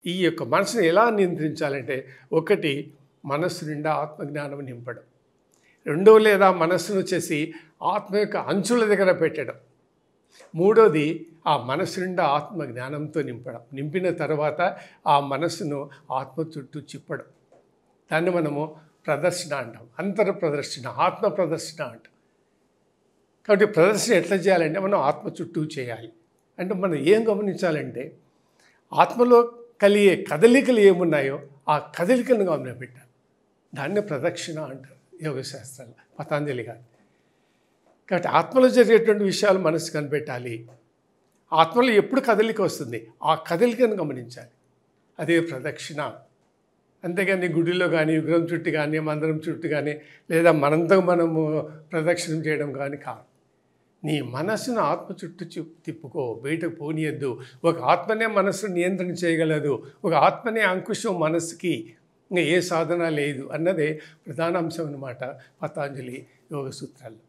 ఈ యొక్క మనసుని ఎలా నియంత్రించాలంటే, ఒకటి మనస్సు నిండా ఆత్మజ్ఞానం నింపడం, రెండవ లేదా మనస్సును వచ్చేసి ఆత్మ యొక్క అంచుల దగ్గర పెట్టడం, మూడోది ఆ మనస్సు నిండా ఆత్మ జ్ఞానంతో నింపడం, నింపిన తర్వాత ఆ మనస్సును ఆత్మ చుట్టూ చిప్పడం. దాన్ని మనము ప్రదర్శన అంటాం, అంతర ప్రదర్శన, ఆత్మ ప్రదర్శన అంటాం. కాబట్టి ప్రదర్శన ఎట్లా చేయాలంటే మనం ఆత్మ చుట్టూ చేయాలి. అంటే మనం ఏం గమనించాలంటే, ఆత్మలో కలిగే కదలికలు ఏమున్నాయో ఆ కదలికను గమనపెట్టాలి. దాన్ని ప్రదక్షిణ అంటారు యోగశాస్త్రాలు, పతాంజలి గారు. కాబట్టి ఆత్మలో జరిగేటువంటి విషయాలు మనసు కనిపెట్టాలి. ఆత్మలో ఎప్పుడు కదలిక వస్తుంది, ఆ కదలికను గమనించాలి. అదే ప్రదక్షిణ. అంతేగాని గుడిలో కానీ, విగ్రహం చుట్టూ కానీ, మందిరం చుట్టూ కానీ, లేదా మనంతా మనము ప్రదక్షిణం చేయడం కానీ కాదు. నీ మనస్సును ఆత్మ చుట్టూ తిప్పుకో, బయటకు పోనీయద్దు. ఒక ఆత్మనే మనస్సును నియంత్రణ చేయగలదు, ఒక ఆత్మనే అంకుశం మనస్సుకి, ఇంకా ఏ సాధన లేదు అన్నదే ప్రధాన అంశం అన్నమాట పతాంజలి యోగ సూత్రాలు.